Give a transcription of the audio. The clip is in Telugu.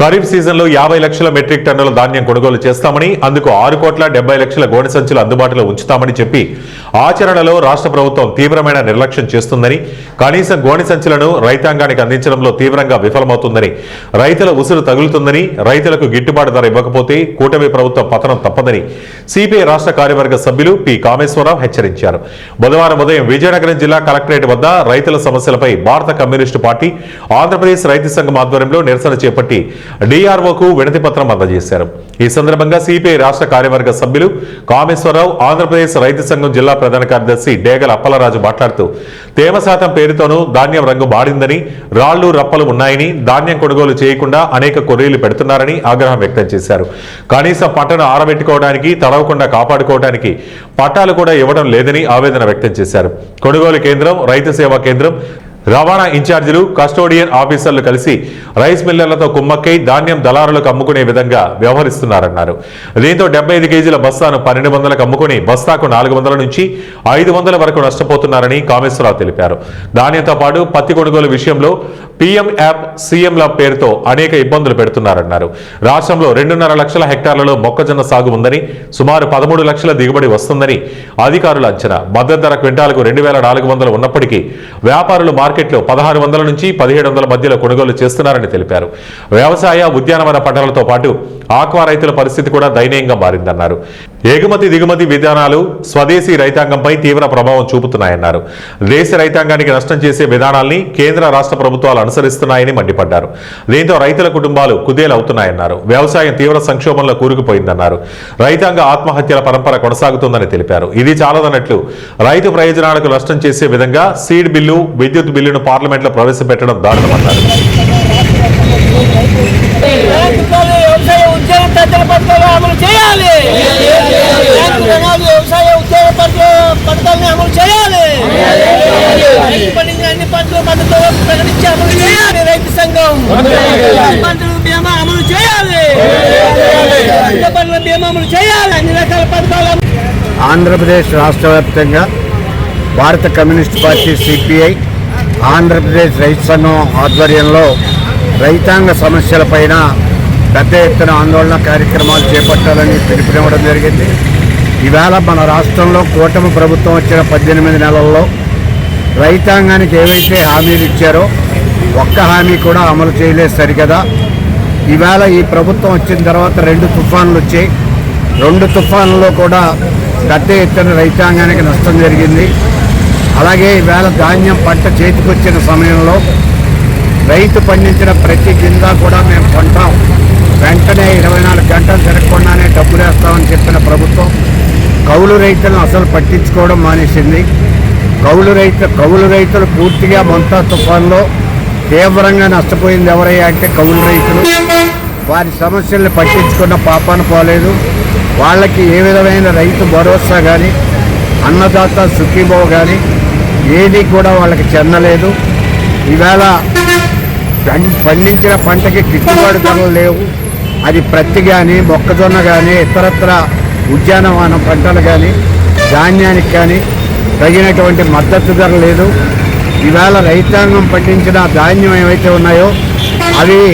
ఖరీఫ్ సీజన్లో 50 లక్షల మెట్రిక్ టన్నుల ధాన్యం కొనుగోలు చేస్తామని, అందుకు 6,70 లక్షల గోనె సంచులు అందుబాటులో ఉంచుతామని చెప్పి ఆచరణలో రాష్ట్ర ప్రభుత్వం తీవ్రమైన నిర్లక్ష్యం చేస్తుందని, కనీసం గోనె సంచులను రైతాంగానికి అందించడంలో తీవ్రంగా విఫలమవుతుందని, రైతుల ఉసురు తగులుతుందని, రైతులకు గిట్టుబాటు ధర ఇవ్వకపోతే కూటమి ప్రభుత్వం పతనం తప్పదని సిపిఐ రాష్ట్ర కార్యవర్గ సభ్యులు పి కామేశ్వరరావు హెచ్చరించారు. బుధవారం ఉదయం విజయనగరం జిల్లా కలెక్టరేట్ వద్ద రైతుల సమస్యలపై భారత కమ్యూనిస్టు పార్టీ, ఆంధ్రప్రదేశ్ రైతు సంఘం ఆధ్వర్యంలో నిరసన చేపట్టి డిఆర్ఓకు వినతి పత్రం అందజేశారు. ఈ సందర్భంగా సిపిఐ రాష్ట్ర కార్యవర్గ సభ్యులు కామేశ్వరరావు, ఆంధ్రప్రదేశ్ రైతు సంఘం జిల్లా ప్రధాన కార్యదర్శి డేగల అప్పలరాజు మాట్లాడుతూ తేమ శాతం పేరుతోనూ ధాన్యం రంగు మారిందని, రాళ్లు రప్పలు ఉన్నాయని, ధాన్యం కొనుగోలు చేయకుండా అనేక కొర్రీలు పెడుతున్నారని ఆగ్రహం వ్యక్తం చేశారు. కనీసం పంటను ఆరబెట్టుకోవడానికి, తడవకుండా కాపాడుకోవడానికి పట్టాలు కూడా ఇవ్వడం లేదని ఆవేదన వ్యక్తం చేశారు. కొనుగోలు కేంద్రం, రైతు సేవా కేంద్రం, రవాణా ఇన్ఛార్జీలు, కస్టోడియన్ ఆఫీసర్లు కలిసి రైస్ మిల్లర్లతో కుమ్మక్కై ధాన్యం దళారులకు అమ్ముకునే విధంగా వ్యవహరిస్తున్నారన్నారు. దీంతో 75 కేజీల బస్తాను 1200లకు అమ్ముకుని బస్తాకు 400 నుంచి 500 వరకు నష్టపోతున్నారని కామేశ్వరరావు తెలిపారు. ధాన్యంతో పాటు పత్తి కొనుగోలు విషయంలో పీఎం యాప్, సీఎం ల్యాబ్ పేరుతో అనేక ఇబ్బందులు పెడుతున్నారన్నారు. రాష్ట్రంలో 2.5 లక్షల హెక్టార్లలో మొక్కజొన్న సాగు ఉందని, సుమారు 13 లక్షల దిగుబడి వస్తుందని అధికారుల అంచనా. మద్దతు ధర క్వింటాలకు 2,400 ఉన్నప్పటికీ వ్యాపారులు మార్కెట్లో 1600 నుంచి 1700 మధ్యలో కొనుగోలు చేస్తున్నారని తెలిపారు. వ్యవసాయ, ఉద్యానవన పంటలతో పాటు ఆక్వా రైతుల పరిస్థితి కూడా దయనీయంగా మారిందన్నారు. ఎగుమతి దిగుమతి విధానాలు స్వదేశీ రైతాంగంపై తీవ్ర ప్రభావం చూపుతున్నాయన్నారు. దేశ రైతాంగానికి నష్టం చేసే విధానాల్ని కేంద్ర రాష్ట్ర ప్రభుత్వాలు అనుసరిస్తున్నాయని మండిపడ్డారు. దీంతో రైతుల కుటుంబాలు కుదేలవుతున్నాయన్నారు. వ్యవసాయం తీవ్ర సంక్షోభంలో కూరుకుపోయిందన్నారు. రైతాంగ ఆత్మహత్యల పరంపర కొనసాగుతుందని తెలిపారు. ఇది చాలదన్నట్లు రైతు ప్రయోజనాలకు నష్టం చేసే విధంగా సీడ్ బిల్లు, విద్యుత్ బిల్లును పార్లమెంట్లో ప్రవేశపెట్టడం దారుణమన్నారు. అన్ని పంటలు మద్దతు ప్రకటించి అమలు చేయాలి. రైతు సంఘం పంటల బీమా అమలు చేయాలి. పంటల బీమా అమలు చేయాలి. అన్ని రకాల పథకాలు. ఆంధ్రప్రదేశ్ రాష్ట్ర వ్యాప్తంగా భారత కమ్యూనిస్ట్ పార్టీ సిపిఐ, ఆంధ్రప్రదేశ్ రైతు సంఘం ఆధ్వర్యంలో రైతాంగ సమస్యలపైన పెద్ద ఎత్తున ఆందోళన కార్యక్రమాలు చేపట్టాలని పిలుపునివ్వడం జరిగింది. ఈవేళ మన రాష్ట్రంలో కూటమి ప్రభుత్వం వచ్చిన 18 నెలల్లో రైతాంగానికి ఏవైతే హామీలు ఇచ్చారో ఒక్క హామీ కూడా అమలు చేయలేదు సరికదా. ఈవేళ ఈ ప్రభుత్వం వచ్చిన తర్వాత 2 తుఫాన్లు వచ్చాయి. 2 తుఫాన్లలో కూడా పెద్ద ఎత్తున రైతాంగానికి నష్టం జరిగింది. అలాగే ఈవేళ ధాన్యం పంట చేతికొచ్చిన సమయంలో రైతు పండించిన ప్రతి గింజ కూడా మేము కొంటాం, వెంటనే 24 గంటలు తిరగకుండానే డబ్బులు వేస్తామని చెప్పిన ప్రభుత్వం కౌలు రైతులను అసలు పట్టించుకోవడం మానేసింది. కౌలు రైతులు పూర్తిగా మొంతా తుఫాన్లో తీవ్రంగా నష్టపోయింది ఎవరయ్యా అంటే కౌలు రైతులు. వారి సమస్యల్ని పట్టించుకున్న పాపాన పోలేదు. వాళ్ళకి ఏ విధమైన రైతు భరోసా కానీ, అన్నదాత సుఖీభవ కానీ ఏది కూడా వాళ్ళకి చెందలేదు. ఈవేళ పండించిన పంటకి గిట్టుబాటు ధరలు లేవు. అది ప్రత్తి కానీ, మొక్కజొన్న కానీ, ఇతరత్ర ఉద్యానవన పంటలు కానీ, ధాన్యానికి కానీ తగినటువంటి మద్దతు ధర లేదు. ఈవేళ రైతాంగం పండించిన ధాన్యం ఏవైతే ఉన్నాయో అవి